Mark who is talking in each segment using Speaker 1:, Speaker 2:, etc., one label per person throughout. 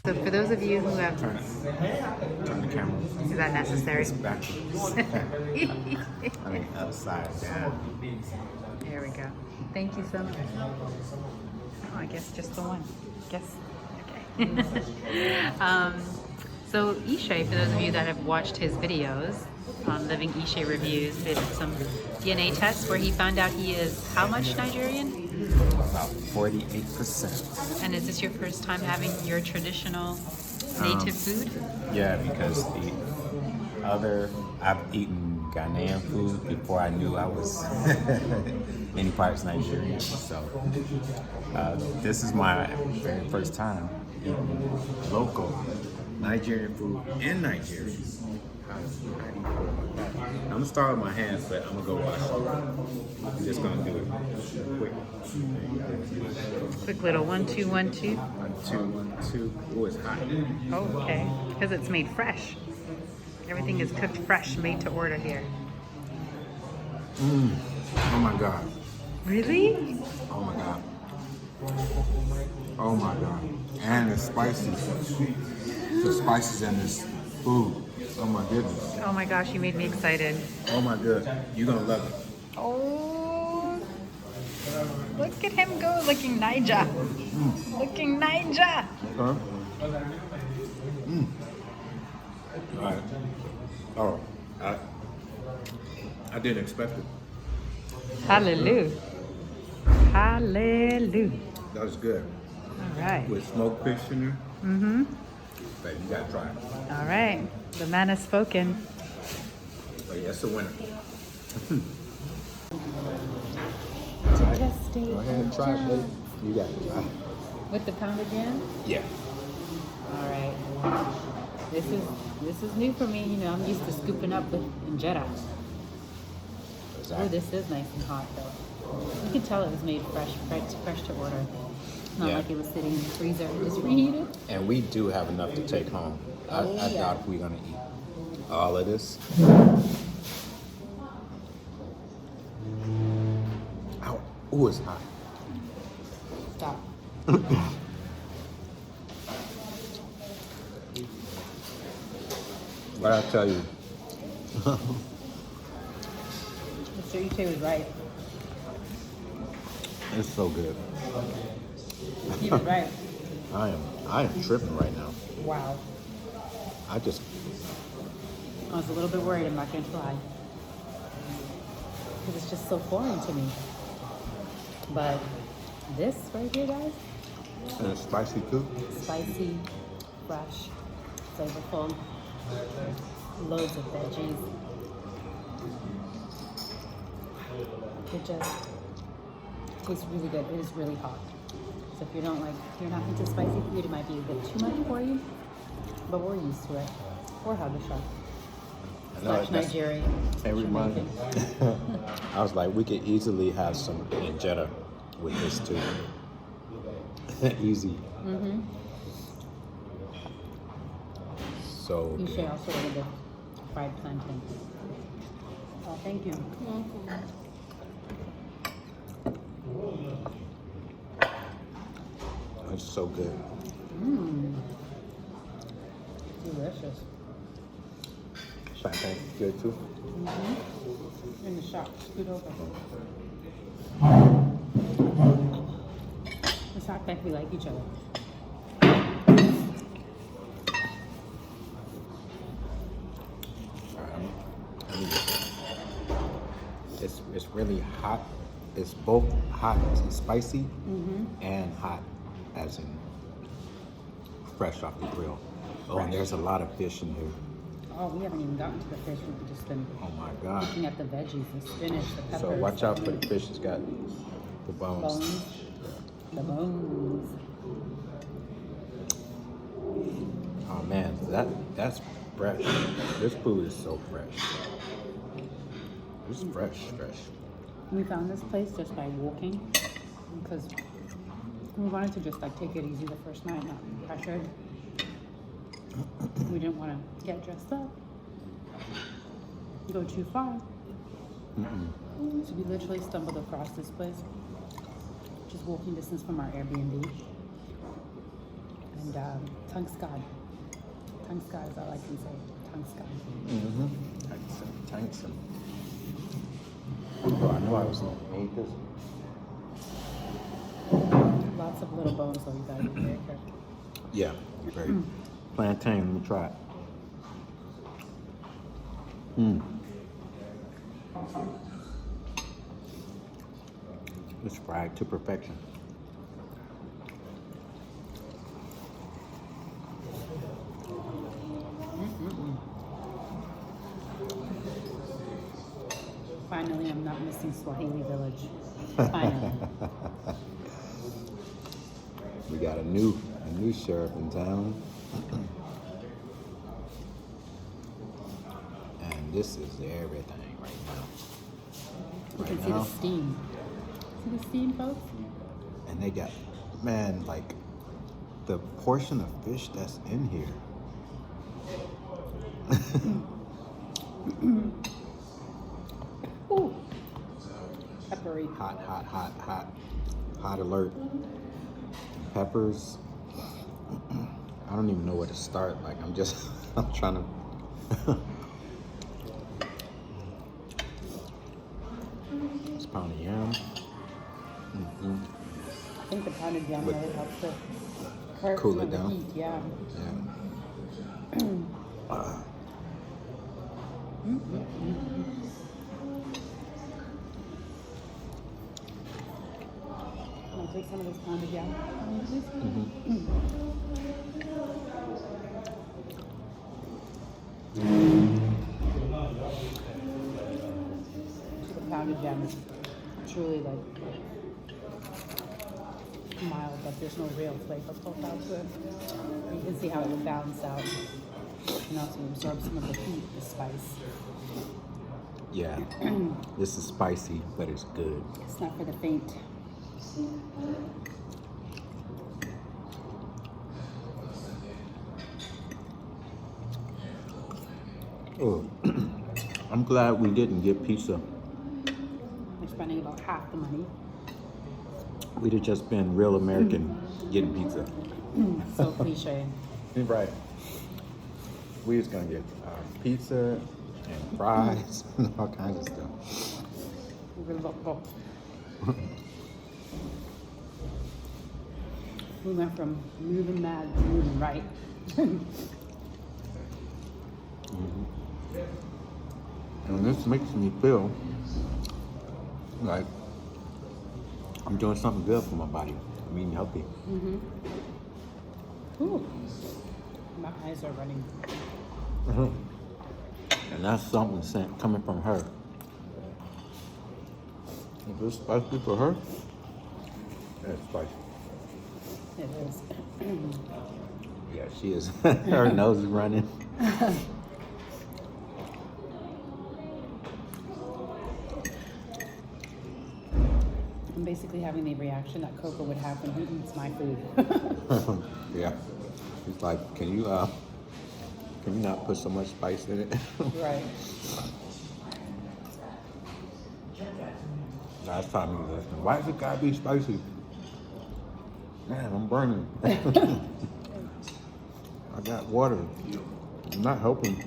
Speaker 1: So for those of you who have...
Speaker 2: Turn the camera.
Speaker 1: Is that necessary?
Speaker 2: It's backwards. I mean, upside down.
Speaker 1: There we go. Thank you so much. Oh, I guess just the one. Guess. Okay. So Ishé, for those of you that have watched his videos on Living Ishé Reviews, did some DNA tests where he found out he is how much Nigerian?
Speaker 2: About 48%.
Speaker 1: And is this your first time having your traditional native food?
Speaker 2: Yeah, because I've eaten Ghanaian food before I knew I was many parts Nigerian. So this is my very first time eating local Nigerian food in Nigeria. I'm gonna start with my hands, but I'm gonna go wash it. I'm just gonna do it quick.
Speaker 1: Quick little 1, 2, 1, 2.
Speaker 2: 1, 2, 1, 2. Oh, it's hot.
Speaker 1: Oh, okay. Because it's made fresh. Everything is cooked fresh, made to order here.
Speaker 2: Oh my God.
Speaker 1: Really?
Speaker 2: Oh my God. Oh my God. And it's spicy. The spices in this food. Oh my goodness.
Speaker 1: Oh my gosh, you made me excited.
Speaker 2: Oh my God. You're gonna love it.
Speaker 1: Oh, look at him go, looking Niger. Looking Niger.
Speaker 2: Huh? Alright. Oh, I didn't expect it.
Speaker 1: Hallelujah. Hallelujah.
Speaker 2: That was good.
Speaker 1: All right.
Speaker 2: With smoked fish in there.
Speaker 1: Mm-hmm.
Speaker 2: But you gotta try it.
Speaker 1: All right. The man has spoken.
Speaker 2: But yeah, it's a winner.
Speaker 1: Just
Speaker 2: Go ahead and try it, baby. You got it. Try it.
Speaker 1: With the pounded yam?
Speaker 2: Yeah.
Speaker 1: All right. This is new for me. You know, I'm used to scooping up with injera. Oh,
Speaker 2: Exactly.
Speaker 1: this is nice and hot though. You can tell it was made fresh to order. Not
Speaker 2: Yeah.
Speaker 1: like it was sitting in the freezer and just reheated.
Speaker 2: And we do have enough to take home. I doubt if we're gonna eat all of this. Ow. Ooh, it's hot.
Speaker 1: Stop.
Speaker 2: What I tell you,
Speaker 1: Mr. Ishé was right.
Speaker 2: it's so good.
Speaker 1: He was right.
Speaker 2: I am tripping right now.
Speaker 1: Wow.
Speaker 2: I just
Speaker 1: I was a little bit worried, I'm not going to lie. Because it's just so foreign to me. But this right here, guys,
Speaker 2: and it's spicy too.
Speaker 1: spicy, fresh, flavorful, loads of veggies. It just tastes really good. It is really hot. So if you're not into spicy food, it might be a bit too much for you. But we're used to it. Or Habesha. Slash Nigeria.
Speaker 2: It reminds me. I was like, we could easily have some injera with this too. Easy.
Speaker 1: Mm-hmm.
Speaker 2: So
Speaker 1: You
Speaker 2: good.
Speaker 1: should also order the fried plantain. Oh, thank you.
Speaker 2: It's so good.
Speaker 1: Mmm. Delicious.
Speaker 2: Champagne good too.
Speaker 1: Mm-hmm. In the shop. Scoot over. It's not like we like each other.
Speaker 2: It's really hot. It's both hot and spicy, and hot as in fresh off the grill. Oh, and there's a lot of fish in here.
Speaker 1: Oh, we haven't even gotten to the fish. We've just been
Speaker 2: Oh my God.
Speaker 1: looking at the veggies, the spinach, the peppers.
Speaker 2: So watch out for the fish. It's got the bones.
Speaker 1: Bones. The bones.
Speaker 2: Oh man, that's fresh. This food is so fresh. It's fresh.
Speaker 1: We found this place just by walking because we wanted to just like take it easy the first night, not pressured. We didn't want to get dressed up, go too far. So we literally stumbled across this place, just walking distance from our Airbnb. And Tungskad. Tungskad is all I can say. Tungskad.
Speaker 2: Thanks. Oh, I know I was going to eat this.
Speaker 1: Lots of little bones, so you gotta be very careful.
Speaker 2: Yeah, very. Plantain, let me try it. It's fried to perfection.
Speaker 1: Finally, I'm not missing Swahili Village. Finally.
Speaker 2: We got a new sheriff in town. And this is everything right now.
Speaker 1: You can see the steam. See the steam, folks?
Speaker 2: And they got, man, like the portion of fish that's in here.
Speaker 1: Ooh. Peppery.
Speaker 2: Hot alert. Peppers. I don't even know where to start. Like I'm trying to. It's pounded yam.
Speaker 1: I think the pounded yam really helps to
Speaker 2: cool it down.
Speaker 1: Heat, yeah. I'll take some of this pounded yam. The pounded yam is truly like mild, but there's no real flavor profile to it. You can see how it will balance out and also absorb some of the heat, the spice.
Speaker 2: Yeah, this is spicy, but it's good.
Speaker 1: It's not for the faint.
Speaker 2: Oh, I'm glad we didn't get pizza.
Speaker 1: We're spending about half the money.
Speaker 2: We'd have just been real American getting pizza.
Speaker 1: So cliche.
Speaker 2: Right. We was gonna get pizza and fries and all kinds of stuff.
Speaker 1: We went from moving mad to moving right.
Speaker 2: And this makes me feel like I'm doing something good for my body. I'm eating healthy.
Speaker 1: Ooh. My eyes are running.
Speaker 2: And that's something coming from her. Is this spicy for her? It's spicy.
Speaker 1: It is.
Speaker 2: Yeah, she is. Her nose is running.
Speaker 1: I'm basically having the reaction that Coco would have when he eats my food.
Speaker 2: Yeah. He's like, can you not put so much spice in it?
Speaker 1: Right.
Speaker 2: Last time he was listening, why does it gotta be spicy? Man, I'm burning. I got water. I'm not helping.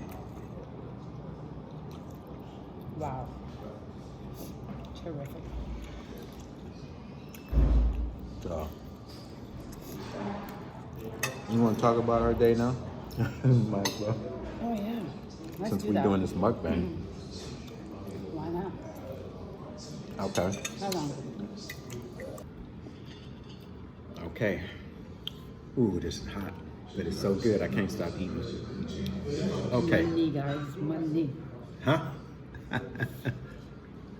Speaker 1: Wow. Terrific.
Speaker 2: So, you want to talk about our day now? Might as well.
Speaker 1: Oh yeah. Let's
Speaker 2: Since
Speaker 1: do
Speaker 2: we're
Speaker 1: that.
Speaker 2: doing this mukbang.
Speaker 1: Why not?
Speaker 2: Okay.
Speaker 1: How long?
Speaker 2: Okay. Ooh, this is hot. But it's so good, I can't stop eating. Okay.
Speaker 1: Money, guys. Money.
Speaker 2: Huh?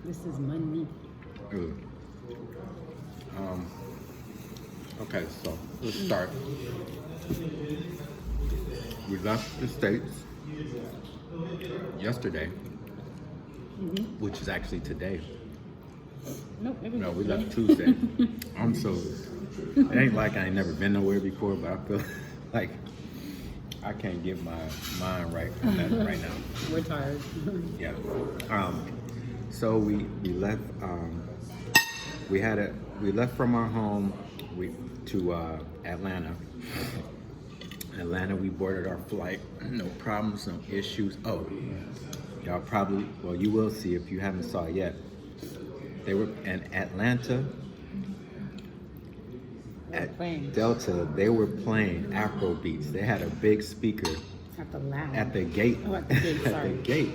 Speaker 1: This is money.
Speaker 2: Ooh. Okay, so let's start. We left the States yesterday, which is actually today.
Speaker 1: Nope, it was
Speaker 2: No, we left Tuesday. I'm so. It ain't like I ain't never been nowhere before, but I feel like I can't get my mind right on that right now.
Speaker 1: We're tired.
Speaker 2: Yeah. So we left. We left from our home to Atlanta. Atlanta, we boarded our flight. No problems, no issues. Oh, y'all probably, well, you will see if you haven't saw it yet. They were in Atlanta. At Delta, they were playing Afro beats. They had a big speaker
Speaker 1: At the lounge.
Speaker 2: at the gate.
Speaker 1: Oh, at the gate, sorry.
Speaker 2: At the gate.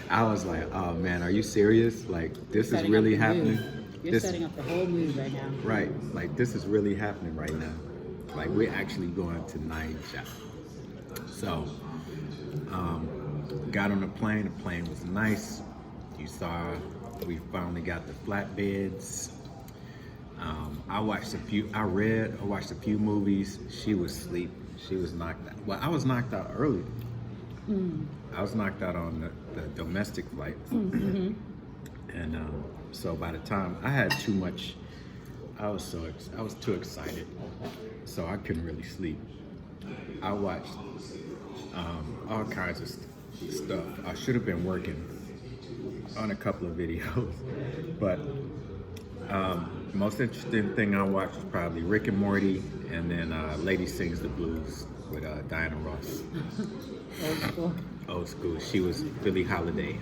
Speaker 2: I was like, oh man, are you serious? Like, this is really happening?
Speaker 1: You're setting up the whole mood right now.
Speaker 2: Right, like this is really happening right now. Like we're actually going to Niger. So, got on the plane was nice. You saw, we finally got the flatbeds. I watched a few movies. She was asleep. She was knocked out. Well, I was knocked out early. I was knocked out on the domestic flight. And so by the time I had too much, I was too excited. So I couldn't really sleep. I watched all kinds of stuff. I should have been working on a couple of videos, but most interesting thing I watched was probably Rick and Morty, and then Lady Sings the Blues with Diana Ross.
Speaker 1: Old school.
Speaker 2: Old school. She was Billie Holiday.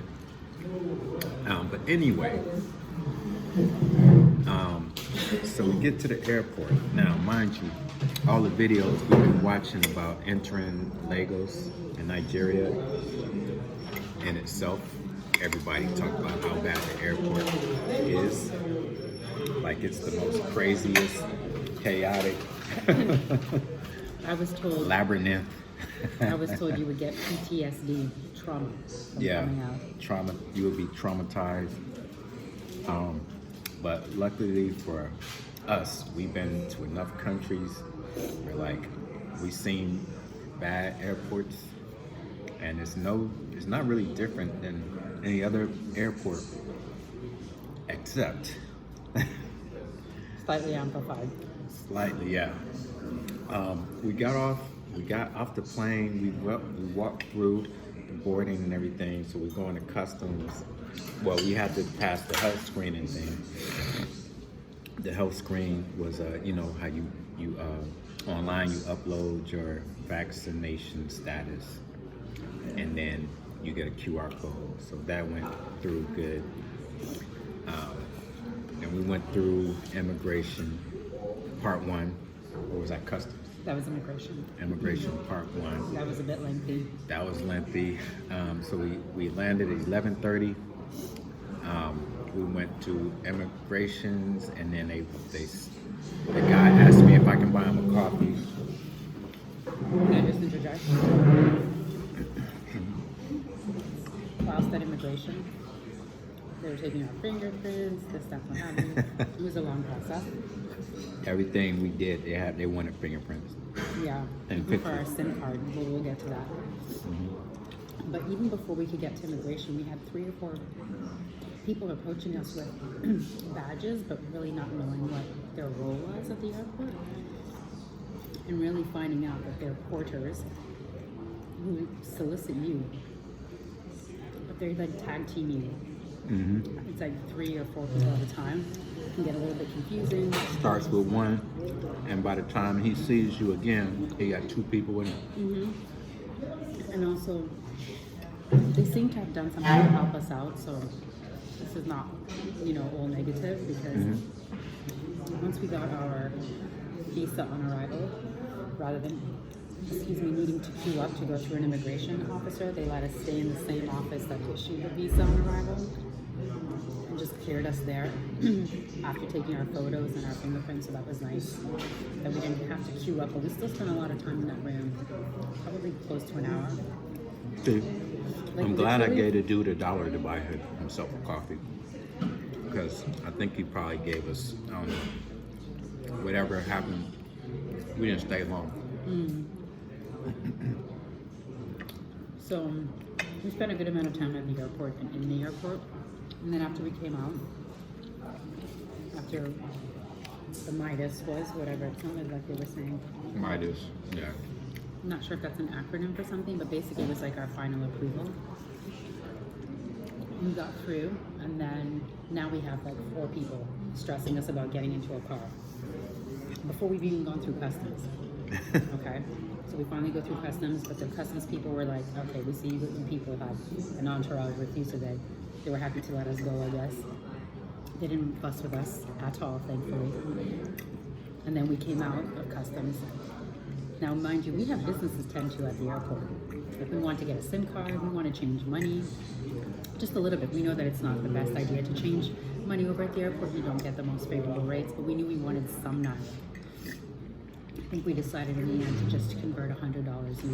Speaker 2: But anyway, so we get to the airport. Now, mind you, all the videos we've been watching about entering Lagos in Nigeria in itself, everybody talked about how bad the airport is. Like it's the most craziest, chaotic,
Speaker 1: I was told
Speaker 2: labyrinth.
Speaker 1: I was told you would get PTSD trauma from coming out.
Speaker 2: Trauma. You would be traumatized. But luckily for us, we've been to enough countries where we've seen bad airports, and it's not really different than any other airport, except
Speaker 1: Slightly amplified.
Speaker 2: Slightly, yeah. We got off the plane. We walked through the boarding and everything. So we're going to customs. Well, we had to pass the health screening thing. The health screen was, how you online you upload your vaccination status, and then you get a QR code. So that went through good. And we went through immigration, part 1. Or was that customs?
Speaker 1: That was immigration.
Speaker 2: Immigration, part 1.
Speaker 1: That was a bit lengthy.
Speaker 2: That was lengthy. So we landed at 11:30. We went to immigrations, and then the guy asked me if I can buy him a coffee.
Speaker 1: Can I just interject? Whilst at immigration, they were taking our fingerprints, this, that, what have you. It was a long process.
Speaker 2: Everything we did, they wanted fingerprints.
Speaker 1: Yeah,
Speaker 2: And
Speaker 1: for our SIM card. We'll get to that. But even before we could get to immigration, we had 3 or 4 people approaching us with badges, but really not knowing what their role was at the airport. And really finding out that they're porters who solicit you. But they're tag team you. It's 3 or 4 people at a time. It can get a little bit confusing.
Speaker 2: Starts with 1, and by the time he sees you again, he got 2 people with him.
Speaker 1: And also, they seem to have done something to help us out, so this is not, all negative, because once we got our visa on arrival, rather than, needing to queue up to go through an immigration officer, they let us stay in the same office that issued the visa on arrival, and just cleared us there after taking our photos and our fingerprints, so that was nice. That we didn't have to queue up, but we still spent a lot of time in that room, probably close to an hour.
Speaker 2: See, I'm glad I gave the dude $1 to buy himself a coffee, because I think he probably gave us, I don't know, whatever happened, we didn't stay long.
Speaker 1: So we spent a good amount of time at the airport and in the airport, and then after we came out, after the Midas was, whatever it sounded like they were saying.
Speaker 2: Midas, yeah.
Speaker 1: I'm not sure if that's an acronym for something, but basically it was like our final approval. We got through, and then now we have like 4 people stressing us about getting into a car before we've even gone through customs. Okay, so we finally go through customs, but the customs people were like, okay, we see you people have an entourage with you today. They were happy to let us go, I guess. They didn't fuss with us at all, thankfully. And then we came out of customs. Now, mind you, we have businesses tend to at the airport. If we want to get a SIM card, we want to change money, just a little bit. We know that it's not the best idea to change money over at the airport. You don't get the most favorable rates, but we knew we wanted some naira. I think we decided in the end to just convert $100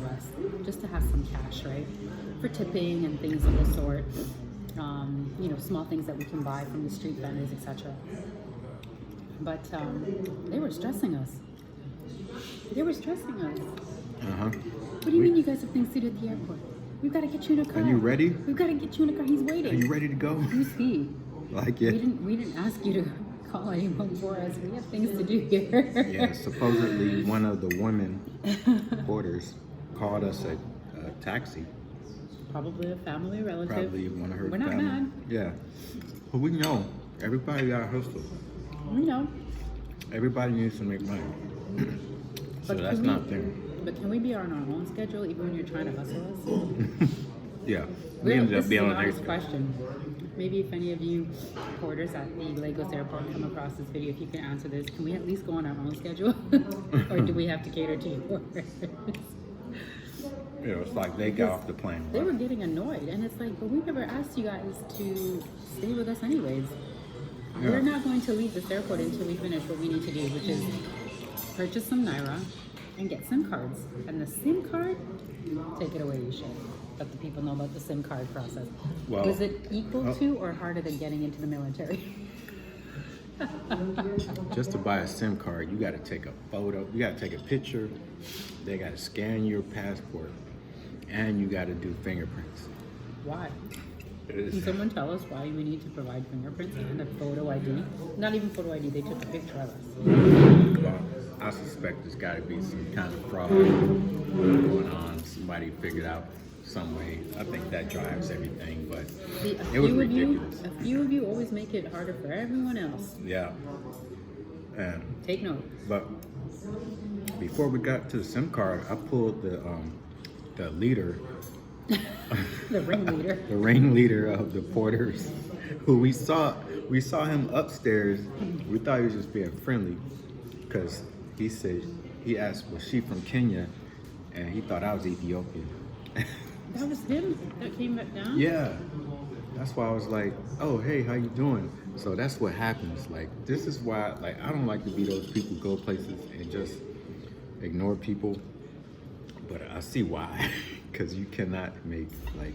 Speaker 1: US, just to have some cash, right? For tipping and things of the sort. You know, small things that we can buy from the street vendors, etc. But they were stressing us. They were stressing us. What do you mean you guys have things to do at the airport? We've got to get you in a car.
Speaker 3: Are you ready?
Speaker 1: We've got to get you in a car. He's waiting.
Speaker 3: Are you ready to go?
Speaker 1: Who's he?
Speaker 3: Like it.
Speaker 1: We didn't ask you to call anyone for us. We have things to do here.
Speaker 3: Yeah, supposedly one of the women porters called us a taxi.
Speaker 1: Probably a family relative.
Speaker 3: Probably one of her
Speaker 1: We're not
Speaker 3: family.
Speaker 1: mad.
Speaker 3: Yeah. But we know. Everybody got a hustle.
Speaker 1: We know.
Speaker 3: Everybody needs to make money. So
Speaker 1: But
Speaker 3: that's
Speaker 1: can
Speaker 3: not
Speaker 1: we-
Speaker 3: fair.
Speaker 1: But can we be on our own schedule even when you're trying to hustle us?
Speaker 3: Yeah. We ended
Speaker 1: This
Speaker 3: up being
Speaker 1: is
Speaker 3: on
Speaker 1: an honest
Speaker 3: their
Speaker 1: question. Maybe if any of you porters at the Lagos airport come across this video, if you can answer this, can we at least go on our own schedule? Or do we have to cater to yours?
Speaker 3: You know, it's like they got off the plane.
Speaker 1: They
Speaker 3: right?
Speaker 1: were getting annoyed, and it's like, but we never asked you guys to stay with us anyways.
Speaker 3: Yeah.
Speaker 1: We're not going to leave this airport until we finish what we need to do, which is purchase some naira and get SIM cards. And the SIM card, take it away, Ishé. Let the people know about the SIM card process.
Speaker 3: Well,
Speaker 1: Was it equal to or harder than getting into the military?
Speaker 3: Just to buy a SIM card, you got to take a photo. You got to take a picture. They got to scan your passport, and you got to do fingerprints.
Speaker 1: Why?
Speaker 3: It is-
Speaker 1: Can someone tell us why we need to provide fingerprints and a photo ID? Not even photo ID, they took a picture of us.
Speaker 3: Well, I suspect there's got to be some kind of fraud going on. Somebody figured out some way. I think that drives everything, but
Speaker 1: See,
Speaker 3: it was ridiculous.
Speaker 1: A few of you always make it harder for everyone else.
Speaker 3: Yeah. And
Speaker 1: Take note.
Speaker 3: but before we got to the SIM card, I pulled the leader,
Speaker 1: The ringleader.
Speaker 3: the ringleader of the porters, who we saw him upstairs. We thought he was just being friendly, because he asked, was she from Kenya, and he thought I was Ethiopian.
Speaker 1: That was him that came back down?
Speaker 3: Yeah, that's why I was like, oh, hey, how you doing? So that's what happens. Like, this is why, like, I don't like to be those people who go places and just ignore people, but I see why. Because you cannot make, like,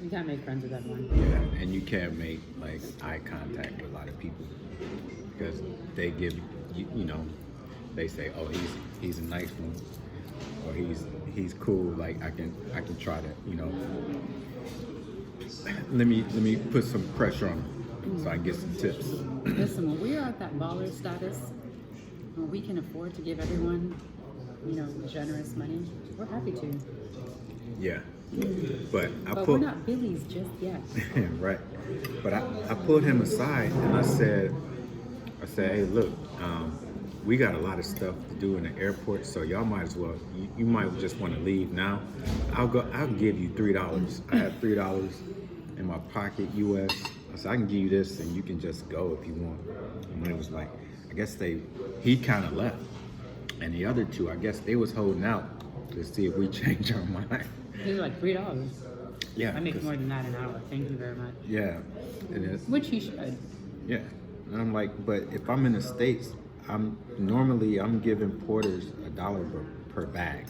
Speaker 1: You can't make friends with everyone.
Speaker 3: yeah, and you can't make, like, eye contact with a lot of people, because they give you know, they say, oh, he's a nice one, or he's cool, like I can try to, you know, let me put some pressure on him so I can get some tips.
Speaker 1: Listen, when we are at that baller status, when we can afford to give everyone, you know, generous money, we're happy to.
Speaker 3: Yeah, but
Speaker 1: But we're not Billies just yet.
Speaker 3: right. But I pulled him aside and I said, hey, look, we got a lot of stuff to do in the airport, so y'all might as well, you might just want to leave now. I'll give you $3. I had $3 in my pocket, US. I said, I can give you this and you can just go if you want. And it was like, I guess he kind of left. And the other two, I guess they was holding out to see if we change our mind.
Speaker 1: He was like $3.
Speaker 3: Yeah.
Speaker 1: I make
Speaker 3: 'cause-
Speaker 1: more than that an hour. Thank you very much.
Speaker 3: Yeah. It is.
Speaker 1: Which he should.
Speaker 3: Yeah. And I'm like, but if I'm in the States, I'm giving porters $1 per bag.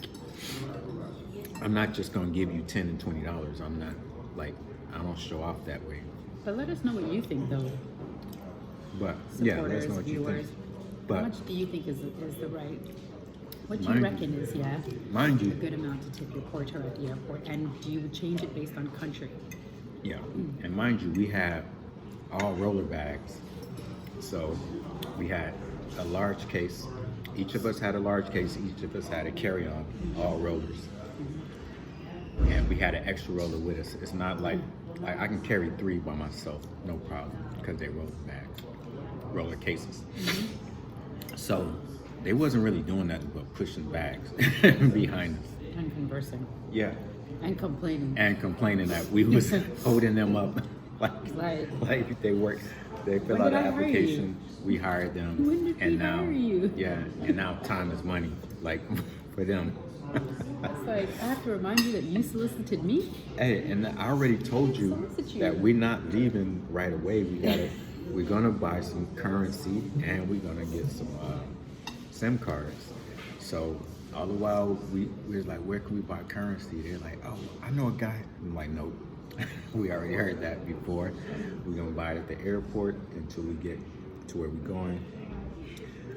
Speaker 3: I'm not just gonna give you $10 and $20. I'm not, like, I don't show off that way.
Speaker 1: But let us know what you think, though.
Speaker 3: But yeah, let us
Speaker 1: Supporters,
Speaker 3: know what you
Speaker 1: viewers.
Speaker 3: think.
Speaker 1: How
Speaker 3: But
Speaker 1: much do you think is the right? What do you
Speaker 3: Mind-
Speaker 1: reckon is, yeah,
Speaker 3: mind
Speaker 1: a
Speaker 3: you,
Speaker 1: good amount to tip your porter at the airport? And do you change it based on country?
Speaker 3: yeah, and mind you, we have all roller bags. So we had a large case. Each of us had a large case. Each of us had a carry-on, all rollers. And we had an extra roller with us. It's not like I can carry 3 by myself, no problem, because they roll bags, roller cases. So they wasn't really doing nothing but pushing bags behind us.
Speaker 1: And conversing.
Speaker 3: Yeah.
Speaker 1: And complaining.
Speaker 3: And complaining that we was holding them up
Speaker 1: Right.
Speaker 3: like they work. They fill
Speaker 1: When
Speaker 3: out
Speaker 1: did
Speaker 3: an
Speaker 1: I hire
Speaker 3: application. We hired them.
Speaker 1: When did
Speaker 3: and
Speaker 1: we
Speaker 3: now,
Speaker 1: hire you?
Speaker 3: Yeah, and now time is money, like for them.
Speaker 1: It's like, I have to remind you that you solicited me?
Speaker 3: Hey, and I already told you
Speaker 1: Solicit you.
Speaker 3: that we're not leaving right away. We're gonna buy some currency and we're gonna get some SIM cards. So all the while we was like, where can we buy currency? They're like, oh, I know a guy. I'm like, nope. We already heard that before. We're gonna buy it at the airport until we get to where we're going.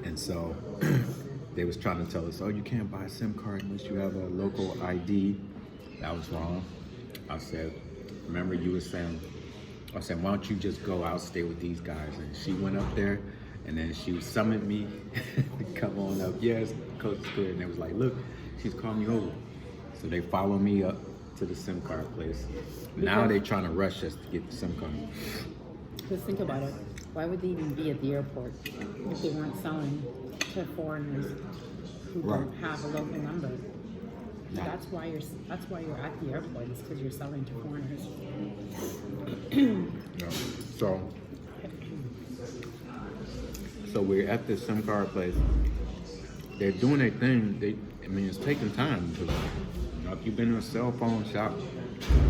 Speaker 3: And so they was trying to tell us, oh, you can't buy a SIM card unless you have a local ID. That was wrong. I said, remember you were saying, I said, why don't you just go out, stay with these guys? And she went up there and then she summoned me to come on up. Yes, Coach Square. And they was like, look, she's calling you over. So they followed me up to the SIM card place. Now they're trying to rush us to get the SIM card.
Speaker 1: Just think about it. Why would they even be at the airport if they weren't selling to foreigners who don't have a local number?
Speaker 3: Yeah.
Speaker 1: That's why you're at the airport, is because you're selling to foreigners.
Speaker 3: Yeah. So we're at this SIM card place. They're doing their thing. It's taking time because if you've been in a cell phone shop,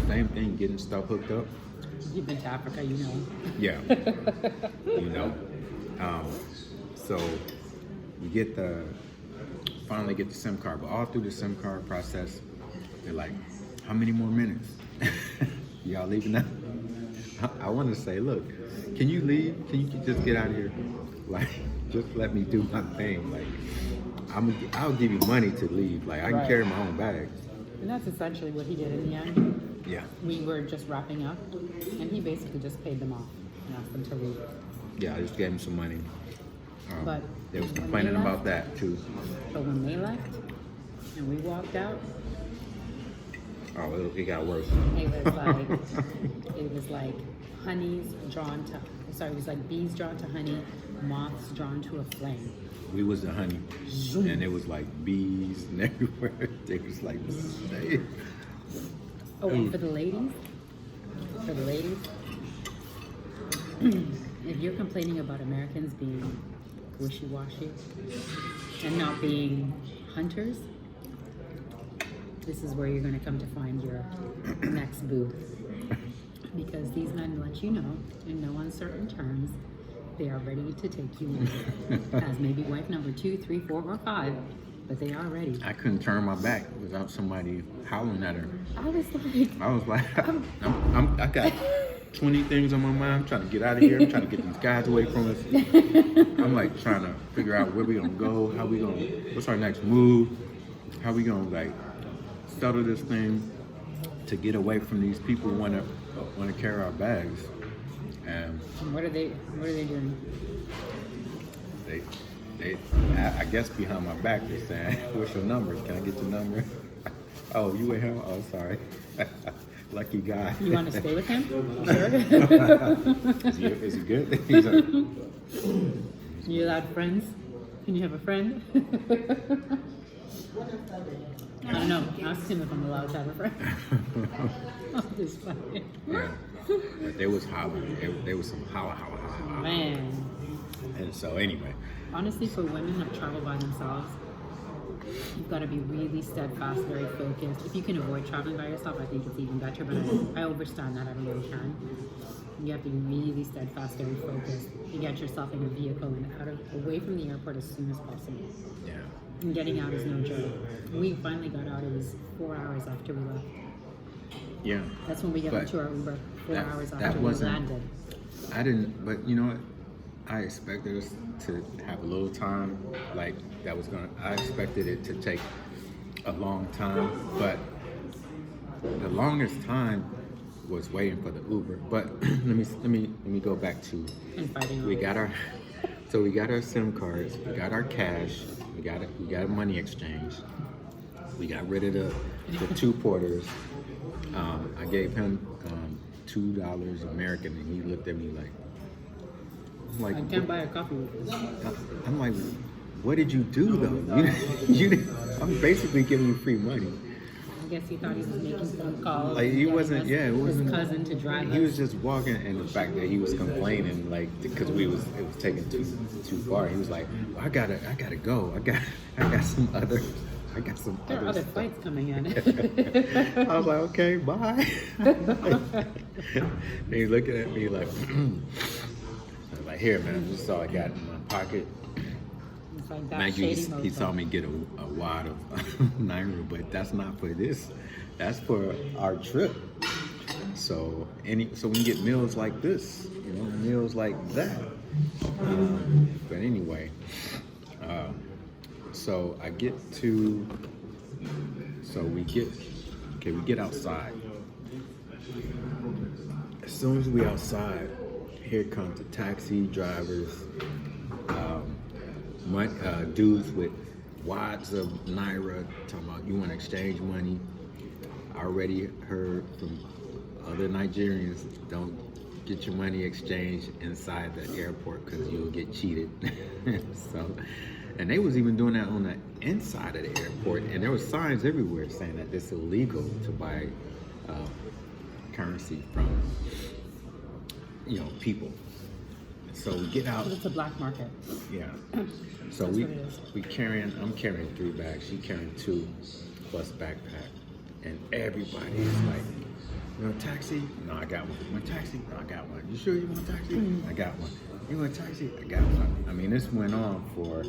Speaker 3: same thing, getting stuff hooked up.
Speaker 1: You've been to Africa, you know.
Speaker 3: Yeah, you know. So you finally get the SIM card, but all through the SIM card process, they're like, how many more minutes? Y'all leaving now? I want to say, look, can you leave? Can you just get out of here? Like, just let me do my thing. Like, I'll give you money to leave. Like, I can carry my own bags.
Speaker 1: And that's essentially what he did in the end.
Speaker 3: Yeah.
Speaker 1: We were just wrapping up, and he basically just paid them off and asked them to leave.
Speaker 3: Yeah, I just gave him some money.
Speaker 1: But
Speaker 3: they was
Speaker 1: when
Speaker 3: complaining
Speaker 1: they
Speaker 3: about
Speaker 1: left-
Speaker 3: that too.
Speaker 1: But when they left, and we walked out,
Speaker 3: Oh, it got worse.
Speaker 1: it was like honey's drawn to, sorry, it was like bees drawn to honey, moths drawn to a flame.
Speaker 3: We was the honey, and it was like bees and everywhere. They was like, hey.
Speaker 1: Oh, and for the ladies, if you're complaining about Americans being wishy-washy and not being hunters, this is where you're going to come to find your next booth. Because these men let you know, in no uncertain terms, they are ready to take you in as maybe wife number 2, 3, 4, or 5, but they are ready.
Speaker 3: I couldn't turn my back without somebody howling at her.
Speaker 1: I was like,
Speaker 3: I got 20 things on my mind. I'm trying to get out of here. I'm trying to get these guys away from us. I'm like trying to figure out where we gonna go, what's our next move, how we gonna like settle this thing to get away from these people who wanna carry our bags. And
Speaker 1: what are they doing?
Speaker 3: They I guess behind my back they're saying, what's your numbers? Can I get your number? Oh, you with him? Oh, sorry. Lucky guy.
Speaker 1: You want to stay with him? Sure.
Speaker 3: Is he good? He's
Speaker 1: You allowed friends? Can you have a friend? I don't know. Ask him if I'm allowed to have a friend. Oh, this is funny.
Speaker 3: Yeah. But they was hollering. They was some holla.
Speaker 1: Man.
Speaker 3: And so anyway.
Speaker 1: Honestly, for women that travel by themselves, you've got to be really steadfast, very focused. If you can avoid traveling by yourself, I think it's even better, but I understand that everyone can. You have to be really steadfast, very focused to get yourself in a vehicle and away from the airport as soon as possible.
Speaker 3: Yeah.
Speaker 1: And getting out is no joke. We finally got out, it was 4 hours after we left.
Speaker 3: Yeah.
Speaker 1: That's when we got into our Uber, 4 hours after we landed.
Speaker 3: I didn't, but you know what? I expected us to have a little time, like I expected it to take a long time, but the longest time was waiting for the Uber. But let me go back to,
Speaker 1: And fighting
Speaker 3: we
Speaker 1: over
Speaker 3: got
Speaker 1: it.
Speaker 3: our So we got our SIM cards, we got our cash, we got a money exchange. We got rid of the two porters. I gave him $2 American, and he looked at me like
Speaker 1: I can't buy a coffee with this.
Speaker 3: I'm like, what did you do though? I'm basically giving you free money.
Speaker 1: I guess he thought he was making phone calls.
Speaker 3: Like he wasn't, it
Speaker 1: his
Speaker 3: wasn't.
Speaker 1: cousin to drive
Speaker 3: He
Speaker 1: us.
Speaker 3: was just walking, and the fact that he was complaining, like, because it was taking too far. He was like, well, I gotta go. I got some other.
Speaker 1: There are other
Speaker 3: stuff.
Speaker 1: flights coming in.
Speaker 3: I was like, okay, bye. And he's looking at me like, I was like, here, man, this is all I got in my pocket.
Speaker 1: It's like that
Speaker 3: Mind you,
Speaker 1: shady
Speaker 3: he
Speaker 1: mojo.
Speaker 3: saw me get a wad of Naira, but that's not for this. That's for our trip. So when you get meals like this, meals like that. But anyway, so we get outside. As soon as we outside, here comes the taxi drivers, dudes with wads of Naira talking about you want to exchange money. I already heard from other Nigerians, don't get your money exchanged inside the airport because you'll get cheated. And they was even doing that on the inside of the airport, and there were signs everywhere saying that it's illegal to buy currency from people. So we get out.
Speaker 1: It's a black market.
Speaker 3: Yeah. So
Speaker 1: That's what it is.
Speaker 3: I'm carrying 3 bags. She carrying 2 plus backpack, and everybody is like, you want a taxi? No, I got one. You want a taxi? No, I got one. You sure you want a taxi? I got one. You want a taxi? I got one. I mean, this went on for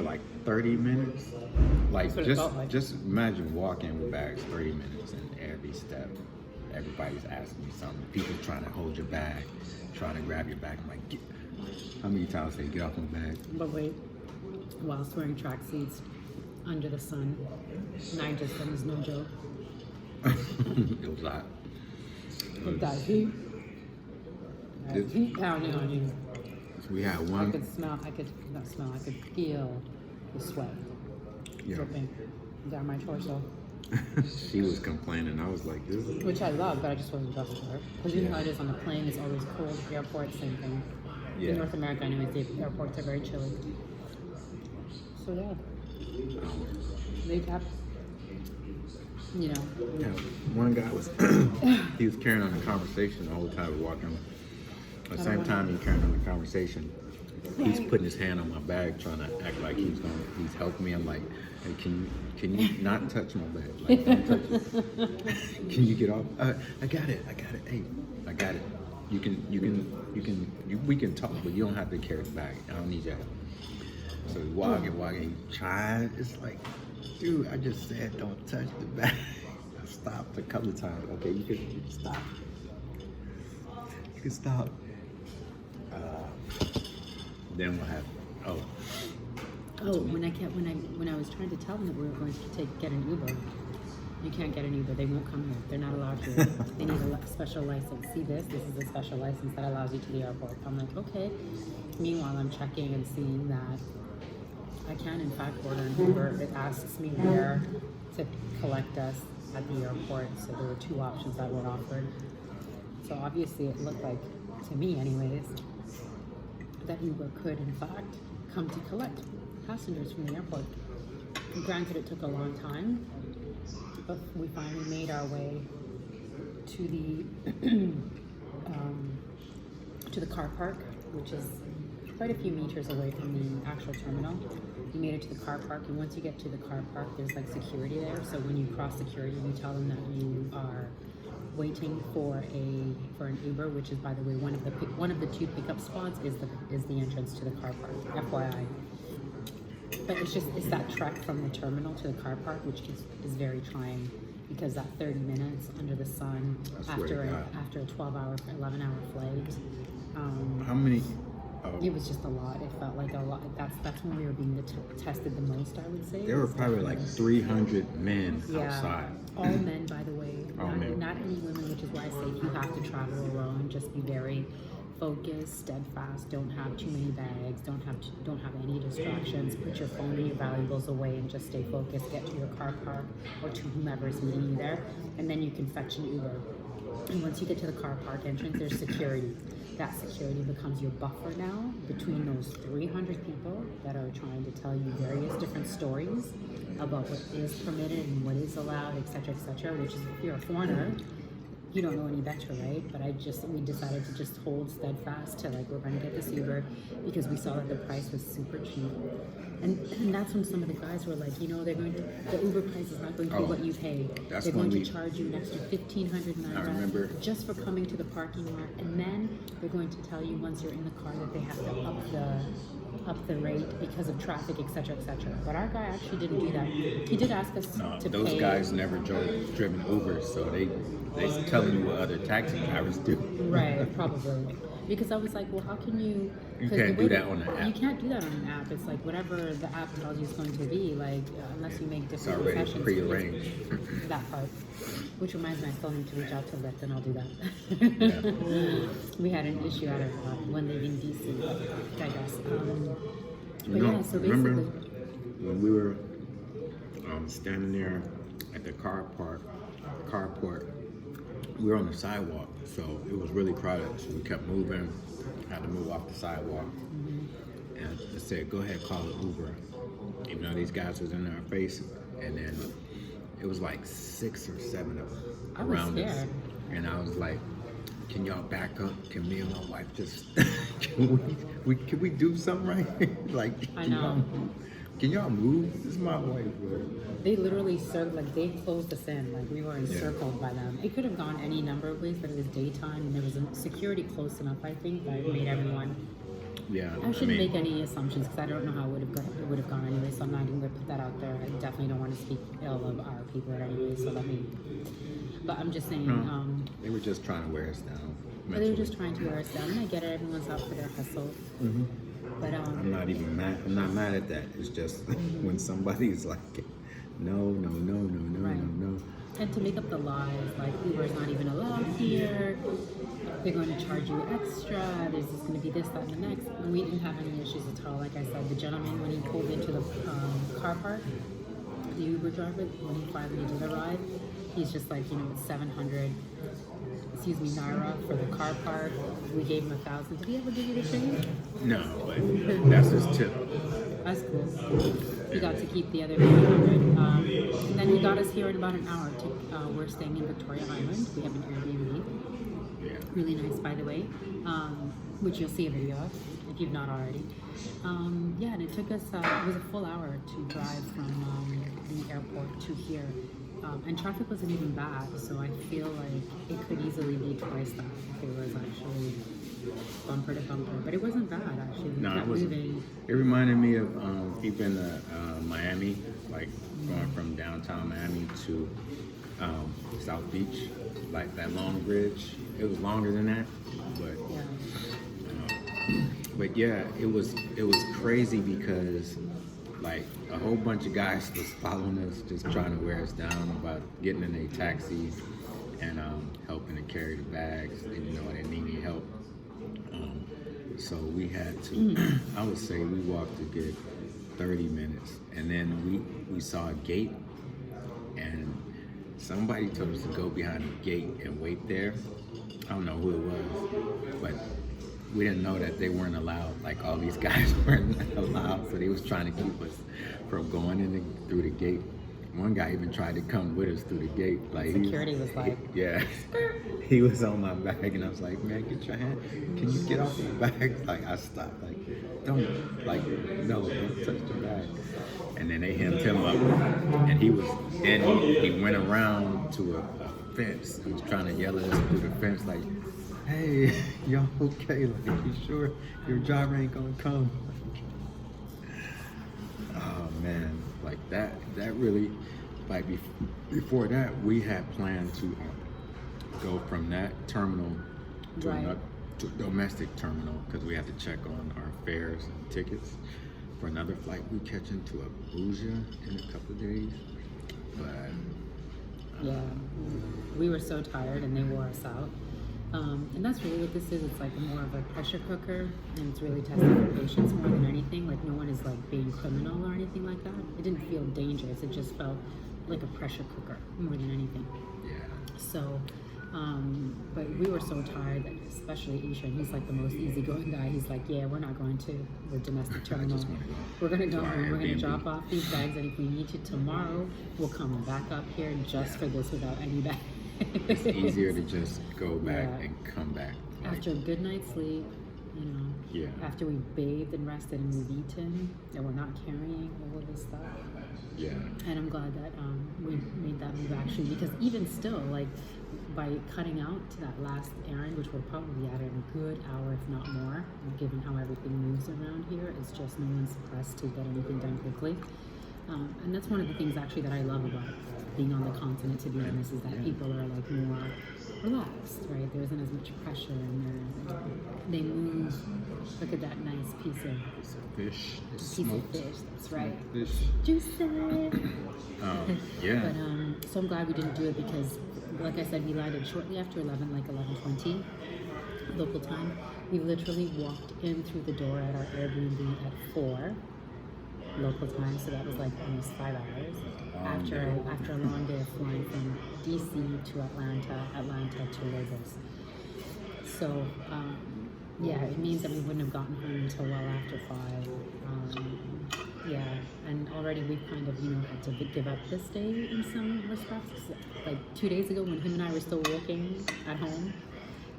Speaker 3: like 30 minutes. Like
Speaker 1: That's what it felt like.
Speaker 3: just imagine walking with bags 30 minutes, and every step, everybody's asking you something. People trying to hold your bag, trying to grab your bag. I'm like, how many times they get off my bag?
Speaker 1: But wait, whilst wearing tracksuits under the sun, 9 to 7 is no joke.
Speaker 3: It was hot.
Speaker 1: With that heat, heat pounding on you.
Speaker 3: We had
Speaker 1: I
Speaker 3: one.
Speaker 1: could feel the sweat dripping down my torso.
Speaker 3: She was complaining. I was like, this is...
Speaker 1: Which I love, but I just wasn't dressed for her. Because you know how it is on the plane, it's always cold. Airport, same thing.
Speaker 3: Yeah.
Speaker 1: In North America, anyways, the airports are very chilly. So yeah, they kept,
Speaker 3: Yeah, one guy was, he was carrying on the conversation the whole time we were walking. At the same time he carrying on the conversation, he's putting his hand on my bag, trying to act like he's helping me. I'm like, hey, can you not touch my bag? Like, don't touch it. Can you get off? I got it. Hey, I got it. We can talk, but you don't have to carry the bag. I don't need your help. So we walking, trying. It's like, dude, I just said don't touch the bag. I stopped a couple of times. Okay, you can stop. You can stop. Then what happened?
Speaker 1: when I was trying to tell them that we were going to get an Uber. You can't get an Uber. They won't come here. They're not allowed to. They need a special license. See this? This is a special license that allows you to the airport. I'm like, okay. Meanwhile, I'm checking and seeing that I can, in fact, order an Uber. It asks me where to collect us at the airport. So there were 2 options that were offered. So obviously, it looked like, to me anyways, that Uber could, in fact, come to collect passengers from the airport. Granted, it took a long time, but we finally made our way to the car park, which is quite a few meters away from the actual terminal. We made it to the car park, and once you get to the car park, there's like security there. So when you cross security, you tell them that you are waiting for an Uber, which is, by the way, one of the 2 pickup spots is the entrance to the car park. FYI. But it's that trek from the terminal to the car park, which is very trying, because that 30 minutes under the sun after a 12-hour, 11-hour flight.
Speaker 3: How many?
Speaker 1: It was just a lot. It felt like a lot. That's when we were being tested the most, I would say.
Speaker 3: There were probably like 300 men
Speaker 1: Yeah.
Speaker 3: outside.
Speaker 1: All men, by the way.
Speaker 3: All men.
Speaker 1: Not any women, which is why I say if you have to travel alone, just be very, focus, steadfast, don't have too many bags, don't have any distractions, put your phone and your valuables away and just stay focused, get to your car park or to whomever's meeting you there, and then you can fetch an Uber. And once you get to the car park entrance, there's security. That security becomes your buffer now between those 300 people that are trying to tell you various different stories about what is permitted and what is allowed, etc., which is, if you're a foreigner, you don't know any better, right? But we decided to just hold steadfast to like, we're going to get this Uber because we saw that the price was super cheap. And that's when some of the guys were like, you know, the Uber price is not going to be what you pay. They're going to charge you an extra 1,500 naira just for coming to the parking lot. And then they're going to tell you once you're in the car that they have to up the rate because of traffic, etc., But our guy actually didn't do that. He did ask us to
Speaker 3: those
Speaker 1: pay.
Speaker 3: guys never driven Uber, so they telling you what other taxi drivers do.
Speaker 1: Right, probably. Because I was like, well, how can you...
Speaker 3: You can't do that on an app.
Speaker 1: You can't do that on an app. It's like whatever the app tells you it's going to be, like, unless you make different
Speaker 3: It's already pre-arranged.
Speaker 1: That part. Which reminds me, I still need to reach out to Lyft and I'll do that.
Speaker 3: Yeah.
Speaker 1: We had an issue out of one leaving DC, but digress. But
Speaker 3: No,
Speaker 1: yeah, so
Speaker 3: remember
Speaker 1: basically...
Speaker 3: when we were standing there at the carport, we were on the sidewalk, so it was really crowded. So we kept moving, had to move off the sidewalk, and I said, "Go ahead, call an Uber." Even though these guys was in our face, and then it was like 6 or 7 of them around us, and I was like, "Can y'all back up? Can me and my wife just can we do something right? Like,
Speaker 1: I know.
Speaker 3: Can y'all move? This is my wife, bro."
Speaker 1: They literally they closed us in, like we were encircled by them. It could have gone any number of ways, but it was daytime and there was a security close enough, I think, that made everyone.
Speaker 3: Yeah,
Speaker 1: I shouldn't make any assumptions because I don't know how it would have gone anyway, so I'm not even going to put that out there. I definitely don't want to speak ill of our people at any rate, so but I'm just saying.
Speaker 3: They were just trying to wear us down.
Speaker 1: But they were just trying to wear us down, and I get it, everyone's out for their hustle. But
Speaker 3: I'm not even mad. I'm not mad at that. It's just when somebody's like, no.
Speaker 1: And to make up the lies, like Uber is not even allowed here. They're going to charge you extra. There's just going to be this, that, and the next. And we didn't have any issues at all. Like I said, the gentleman, when he pulled into the car park, the Uber driver, when he finally did arrive, he's just like, you know, it's 700. Naira for the car park. We gave him 1,000. Did he ever give you the change?
Speaker 3: No, but that's his tip.
Speaker 1: That's cool. He got to keep the other 300. And then he got us here in about an hour. We're staying in Victoria Island. We have an Airbnb.
Speaker 3: Yeah.
Speaker 1: Really nice, by the way, which you'll see a video of if you've not already. Yeah, and it took us, it was a full hour to drive from the airport to here. And traffic wasn't even bad, so I feel like it could easily be twice that if it was actually bumper to bumper. But it wasn't bad, actually. We kept moving.
Speaker 3: It reminded me of even Miami, like going from downtown Miami to South Beach, like that long bridge. It was longer than that, but yeah, it was crazy because like a whole bunch of guys was following us, just trying to wear us down about getting in a taxi and helping to carry the bags. They didn't know I didn't need any help. So we had to, I would say we walked a good 30 minutes. And then we saw a gate and somebody told us to go behind the gate and wait there. I don't know who it was, but we didn't know that they weren't allowed. Like all these guys weren't allowed, so they was trying to keep us from going in through the gate. One guy even tried to come with us through the gate. Like
Speaker 1: security was like,
Speaker 3: yeah, he was on my bag, and I was like, man, get your hand. Can you get off my bag? Like I stopped. Like don't touch the bag. And then they hemmed him up, and he went around to a fence. He was trying to yell at us through the fence, like, hey, y'all okay? Like, you sure your driver ain't gonna come? Oh man, like that really, like before that, we had planned to go from that terminal to to domestic terminal because we had to check on our fares and tickets for another flight we catching to Abuja in a couple of days. But
Speaker 1: yeah, we were so tired and they wore us out. And that's really what this is. It's like more of a pressure cooker, and it's really testing for patience more than anything. Like no one is like being criminal or anything like that. It didn't feel dangerous. It just felt like a pressure cooker more than anything.
Speaker 3: Yeah.
Speaker 1: So, but we were so tired, that especially Ishé, he's like the most easygoing guy. He's like, yeah, we're not going to the domestic terminal. We're going to go home. We're going to drop off these bags, and if we need to tomorrow, we'll come back up here just for this without any bags.
Speaker 3: It's easier to just go back and come back.
Speaker 1: After a good night's sleep, you know.
Speaker 3: Yeah.
Speaker 1: After we bathed and rested and we've eaten, and we're not carrying all of this stuff.
Speaker 3: Yeah.
Speaker 1: And I'm glad that we made that move actually, because even still, like by cutting out to that last errand, which we're probably at a good hour, if not more, given how everything moves around here, it's just no one's pressed to get anything done quickly. And that's one of the things actually that I love about being on the continent, to be honest, is that people are like more relaxed, right? There isn't as much pressure, and they move. Look at that nice piece of
Speaker 3: Fish.
Speaker 1: piece of fish. That's right.
Speaker 3: Fish.
Speaker 1: Juicy.
Speaker 3: Yeah.
Speaker 1: But so I'm glad we didn't do it because, like I said, we landed shortly after 11, like 11:20 local time. We literally walked in through the door at our Airbnb at 4 local time, so that was like almost 5 hours after a long day of flying from DC to Atlanta to Lagos. So yeah, it means that we wouldn't have gotten home until well after 5. Yeah, and already we've kind of, had to give up this day in some respects. Like 2 days ago when him and I were still working at home,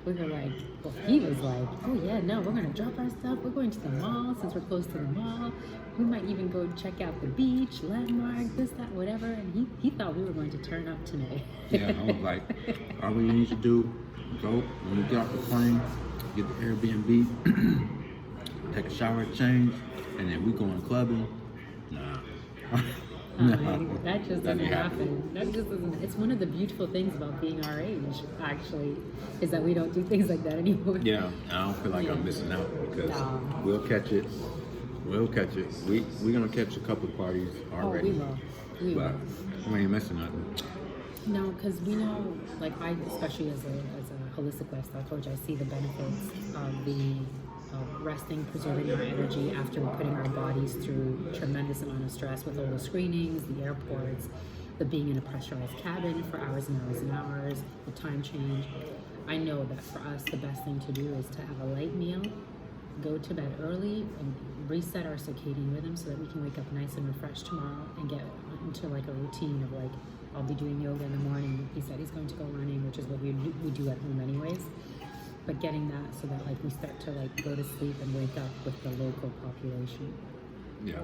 Speaker 1: we were like, well, he was like, oh yeah, no, we're going to drop our stuff. We're going to the mall since we're close to the mall. We might even go check out the beach, landmark, this, that, whatever. And he thought we were going to turn up tonight.
Speaker 4: Yeah, I was like, all we need to do, go, when we get off the plane, get the Airbnb, take a shower, change, and then we going clubbing. Nah.
Speaker 1: That just doesn't happen. That just doesn't. It's one of the beautiful things about being our age, actually, is that we don't do things like that anymore.
Speaker 3: Yeah, I don't feel like I'm missing out because we'll catch it. We'll catch it. We're gonna catch a couple parties already.
Speaker 1: Oh, we will.
Speaker 3: We ain't missing nothing.
Speaker 1: No, because we know, like I, especially as a holistic lifestyle coach, I see the benefits of the resting, preserving our energy after we're putting our bodies through tremendous amount of stress with all the screenings, the airports, the being in a pressurized cabin for hours and hours and hours, the time change. I know that for us, the best thing to do is to have a light meal, go to bed early, and reset our circadian rhythm so that we can wake up nice and refreshed tomorrow and get into like a routine of like, I'll be doing yoga in the morning. He said he's going to go running, which is what we do at home anyways. But getting that so that like we start to like go to sleep and wake up with the local population,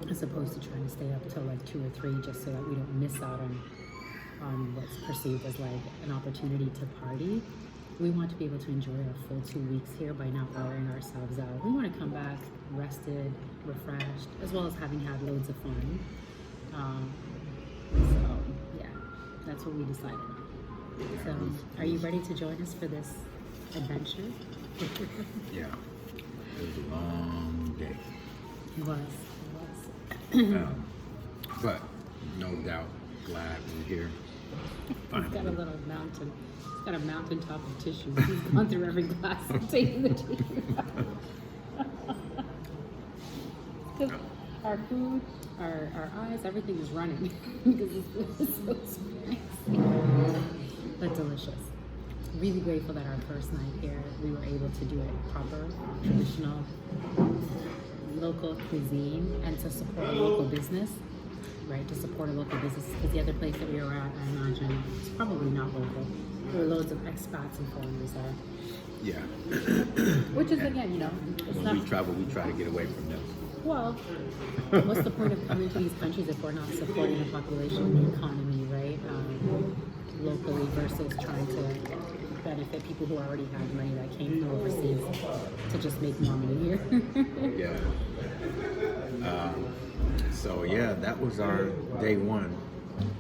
Speaker 1: as opposed to trying to stay up till like 2 or 3 just so that we don't miss out on what's perceived as like an opportunity to party. We want to be able to enjoy our full 2 weeks here by not wearing ourselves out. We want to come back rested, refreshed, as well as having had loads of fun. So yeah, that's what we decided on. So are you ready to join us for this adventure?
Speaker 3: Yeah, it was a long day.
Speaker 1: It was.
Speaker 3: But no doubt, glad we're here.
Speaker 1: He's got a little mountain. He's got a mountaintop of tissue. He's gone through every glass and taken the tissue out. Because our food, our eyes, everything is running because it's so spicy. But delicious. Really grateful that our first night here, we were able to do it proper, traditional, local cuisine, and to support a local business, right? To support a local business, because the other place that we were at, I imagine, it's probably not local. There were loads of expats and foreigners there.
Speaker 3: Yeah.
Speaker 1: Which is, again, it's
Speaker 3: When
Speaker 1: not...
Speaker 3: we travel, we try to get away from them.
Speaker 1: Well, what's the point of coming to these countries if we're not supporting the population and the economy, right? Locally versus trying to benefit people who already had money that came from overseas to just make more money here.
Speaker 3: Yeah. So yeah, that was our day one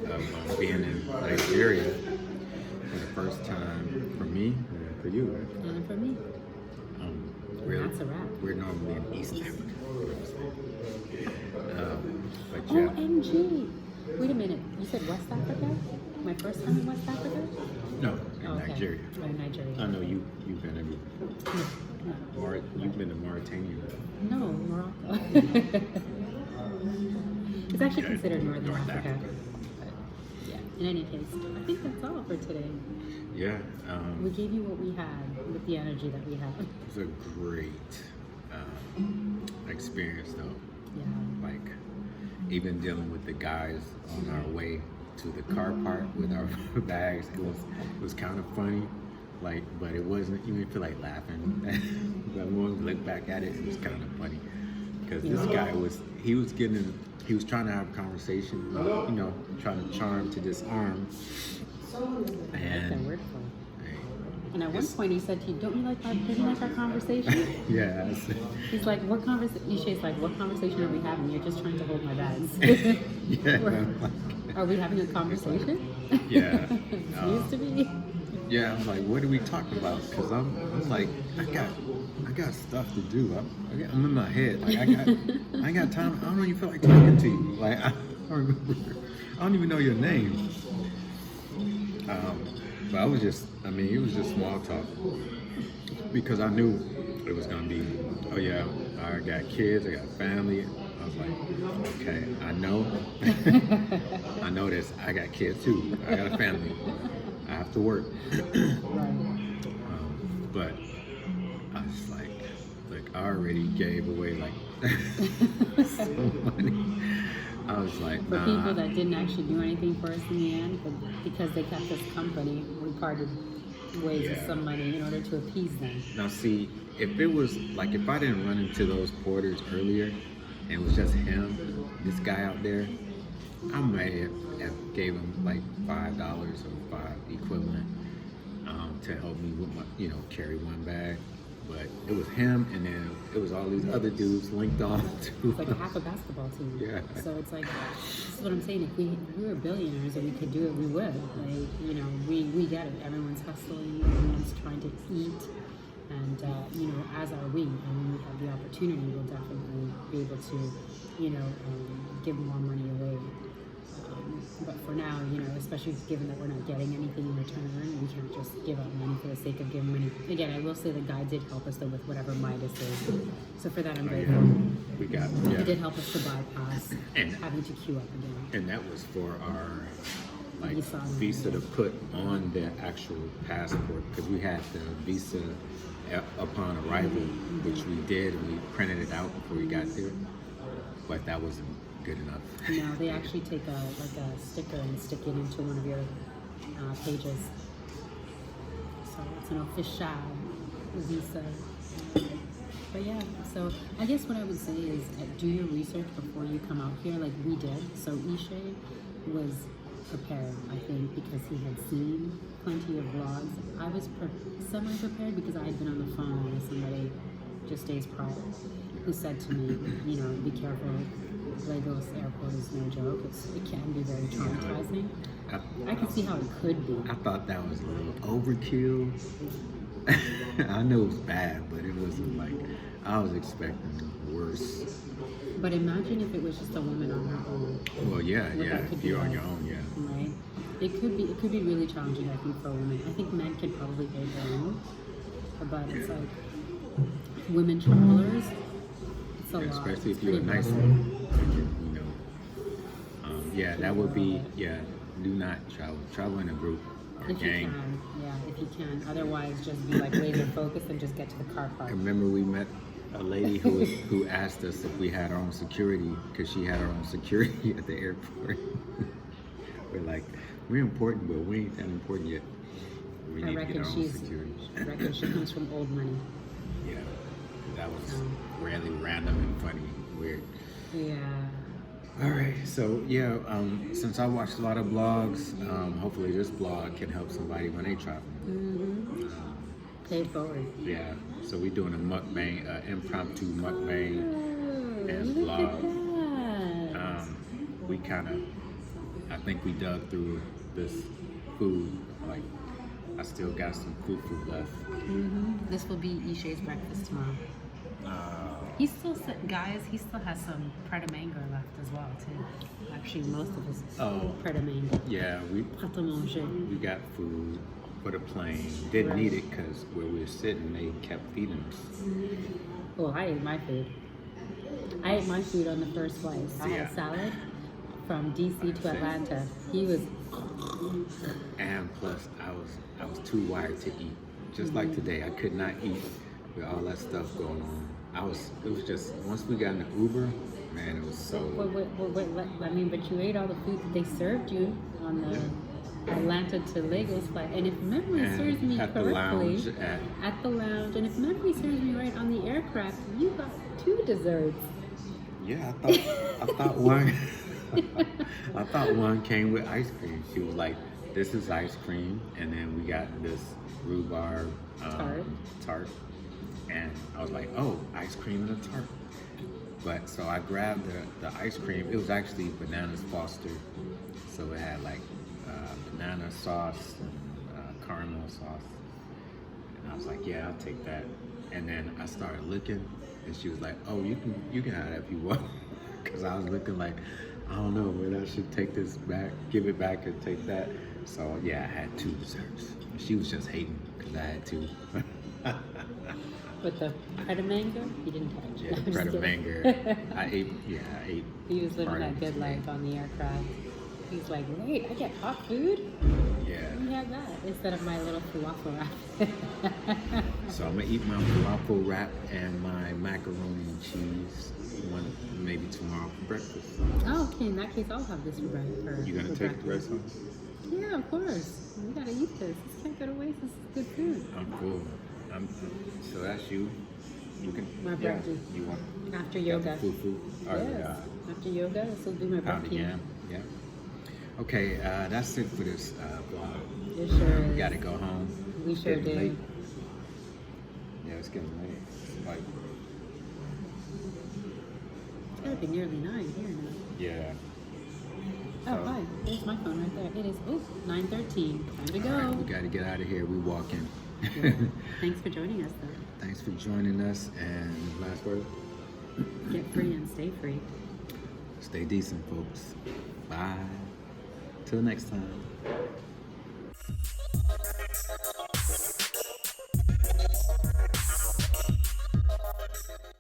Speaker 3: of being in Nigeria for the first time for me and for you, right?
Speaker 1: And for me. That's a wrap.
Speaker 3: We're normally in East Africa. But yeah.
Speaker 1: OMG! Wait a minute. You said West Africa? My first time in West Africa?
Speaker 3: No, in
Speaker 1: Oh, okay.
Speaker 3: Nigeria.
Speaker 1: Oh, in Nigeria.
Speaker 3: I know you've been everywhere. You've been to Mauritania.
Speaker 1: No, Morocco. It's actually considered Northern
Speaker 3: North
Speaker 1: Africa.
Speaker 3: Africa.
Speaker 1: But yeah, in any case, I think that's all for today.
Speaker 3: Yeah.
Speaker 1: We gave you what we had with the energy that we had.
Speaker 3: It was a great experience, though.
Speaker 1: Yeah.
Speaker 3: Like, even dealing with the guys on our way to the car park with our bags, it was kind of funny. Like, but it wasn't. You didn't feel like laughing. But when we look back at it, it was kind of funny because this guy was trying to have a conversation, you know, trying to charm to disarm.
Speaker 1: That's a
Speaker 3: And
Speaker 1: word for it. And at one
Speaker 3: it's-
Speaker 1: point he said to you, don't you like our conversation?
Speaker 3: yeah,
Speaker 1: He's like, what conversation? Ishé's like, what conversation are we having? You're just trying to hold my bags.
Speaker 3: yeah,
Speaker 1: Are we having a conversation?
Speaker 3: yeah.
Speaker 1: It used to be.
Speaker 3: Yeah, I'm like, what are we talking about? Because I'm like, I got stuff to do. I'm in my head. Like, I ain't got time. I don't even feel like talking to you. Like, I don't remember. I don't even know your name. But it was just small talk because I knew it was gonna be, oh yeah, I got kids, I got family. I was like, okay, I know, I know this. I got kids too. I got a family. I have to work. But I was like, look, I already gave away like so money. I was like,
Speaker 1: For
Speaker 3: nah.
Speaker 1: people that didn't actually do anything for us in the end, but because they kept us company, we parted ways with
Speaker 3: Yeah.
Speaker 1: some money in order to appease them.
Speaker 3: Now see, if it was like if I didn't run into those porters earlier and it was just him, this guy out there, I might have gave him like $5 or $5 equivalent to help me with my, you know, carry one bag. But it was him, and then it was all these other dudes linked on to.
Speaker 1: It's like half a basketball team.
Speaker 3: Yeah.
Speaker 1: So it's like, this is what I'm saying. If we were billionaires and we could do it, we would. Like, you know, we get it. Everyone's hustling. Everyone's trying to eat. And, you know, as are we. And when we have the opportunity, we'll definitely be able to, you know, give more money away. But for now, you know, especially given that we're not getting anything in return, we can't just give out money for the sake of giving money. Again, I will say the guy did help us though with whatever Midas is. So for that, I'm grateful.
Speaker 3: We got,
Speaker 1: He did
Speaker 3: yeah.
Speaker 1: help us to bypass
Speaker 3: And-
Speaker 1: having to queue up again.
Speaker 3: And that was for our like
Speaker 1: Visa.
Speaker 3: visa to put on the actual passport because we had the visa upon arrival, which we did, and we printed it out before we got there. But that wasn't good enough.
Speaker 1: No, they actually take a sticker and stick it into one of your pages. So it's an official visa. But yeah, so I guess what I would say is do your research before you come out here, like we did. So Ishé was prepared, I think, because he had seen plenty of vlogs. I was semi-prepared because I had been on the phone with somebody just days prior who said to me, you know, be careful. Lagos airport is no joke. It can be very traumatizing. I can see how it could be.
Speaker 3: I thought that was a little overkill. I knew it was bad, but it wasn't like I was expecting worse.
Speaker 1: But imagine if it was just a woman on her own.
Speaker 3: Well, yeah,
Speaker 1: What
Speaker 3: yeah.
Speaker 1: that could be
Speaker 3: You're on
Speaker 1: like,
Speaker 3: your own, yeah.
Speaker 1: right? It could be really challenging, I think, for a woman. I think men could probably hold their own, but it's like women travelers. It's a lot.
Speaker 3: Especially
Speaker 1: It's
Speaker 3: if you're a
Speaker 1: pretty
Speaker 3: nice
Speaker 1: rough.
Speaker 3: one, you know. Yeah, that would be. Yeah, do not travel. Travel in a group or
Speaker 1: If you
Speaker 3: gang.
Speaker 1: can, yeah, if you can. Otherwise, just be like laser focused and just get to the car
Speaker 3: I
Speaker 1: park.
Speaker 3: remember we met a lady who asked us if we had our own security because she had her own security at the airport. We're like, we're important, but we ain't that important yet. We
Speaker 1: I
Speaker 3: need to
Speaker 1: reckon
Speaker 3: get our own security.
Speaker 1: I reckon she comes from old money.
Speaker 3: Yeah, that was really random and funny, weird.
Speaker 1: Yeah.
Speaker 3: All right, so yeah, since I watched a lot of blogs, hopefully this blog can help somebody when they travel.
Speaker 1: Mm-hmm. Pay it forward.
Speaker 3: Yeah, so we're doing a mukbang, impromptu mukbang and
Speaker 1: Look at
Speaker 3: vlog.
Speaker 1: that.
Speaker 3: We kind of, I think we dug through this food. Like, I still got some food left.
Speaker 1: This will be Ishé's breakfast tomorrow. He still, guys, he still has some Pret a Mango left as well, too. Actually, most of his Pret a Mango.
Speaker 3: Yeah,
Speaker 1: Pret a manger.
Speaker 3: we got food for the plane. Didn't need it because where we were sitting, they kept feeding us.
Speaker 1: Well, I ate my food. I ate my food on the first flight. I had
Speaker 3: Yeah.
Speaker 1: a salad from DC to Atlanta. He was,
Speaker 3: And plus, I was too wired to eat. Just like today, I could not eat with all that stuff going on. It was just, once we got in the Uber, man, it was so.
Speaker 1: I mean, but you ate all the food that they served you on the Atlanta to Lagos flight. And if memory
Speaker 3: And
Speaker 1: serves me
Speaker 3: at the
Speaker 1: correctly,
Speaker 3: lounge
Speaker 1: at the lounge, and if memory serves me right, on the aircraft, you got 2 desserts.
Speaker 3: Yeah, I thought one, I thought one came with ice cream. She was like, "This is ice cream," and then we got this rhubarb tart, and I was like, "Oh, ice cream and a tart." But so I grabbed the ice cream. It was actually bananas Foster, so it had like banana sauce and caramel sauce, and I was like, "Yeah, I'll take that." And then I started looking, and she was like, "Oh, you can have that if you want," because I was looking like, I don't know, whether I should take this back, give it back, and take that. So yeah, I had 2 desserts. She was just hating because I had 2.
Speaker 1: With the Pret a Mango, you didn't touch.
Speaker 3: Yeah,
Speaker 1: No, I'm just
Speaker 3: Pret a
Speaker 1: kidding.
Speaker 3: Mango. I ate.
Speaker 1: He was living
Speaker 3: part
Speaker 1: that
Speaker 3: of
Speaker 1: good
Speaker 3: it.
Speaker 1: life on the aircraft. He's like, wait, I get hot food?
Speaker 3: Yeah.
Speaker 1: Let me have that instead of my little falafel wrap.
Speaker 3: So I'm gonna eat my falafel wrap and my macaroni and cheese. Maybe tomorrow for breakfast.
Speaker 1: Oh, okay. In that case, I'll have this for breakfast.
Speaker 3: You gonna take the rest home?
Speaker 1: Yeah, of course. We gotta eat this. This can't go to waste. This is good food.
Speaker 3: I'm full. So that's you. You can.
Speaker 1: My
Speaker 3: yeah.
Speaker 1: breakfast.
Speaker 3: You want
Speaker 1: After
Speaker 3: got
Speaker 1: yoga.
Speaker 3: the food. Or
Speaker 1: Yes. After yoga, this will be my
Speaker 3: pound of
Speaker 1: breakfast.
Speaker 3: yam. Yeah. Okay, that's it for this vlog.
Speaker 1: It sure
Speaker 3: We
Speaker 1: is.
Speaker 3: gotta go home.
Speaker 1: We
Speaker 3: It's
Speaker 1: sure
Speaker 3: getting
Speaker 1: do.
Speaker 3: late. Yeah, it's getting late. It's like,
Speaker 1: It's gotta be nearly 9 here now.
Speaker 3: yeah.
Speaker 1: Oh,
Speaker 3: So-
Speaker 1: hi. There's my phone right there. It is 9:13. Time to go.
Speaker 3: All right, we gotta get out of here. We walking.
Speaker 1: Thanks for joining us, though.
Speaker 3: Thanks for joining us. And last word.
Speaker 1: Get free and stay free.
Speaker 3: Stay decent, folks. Bye. Till next time.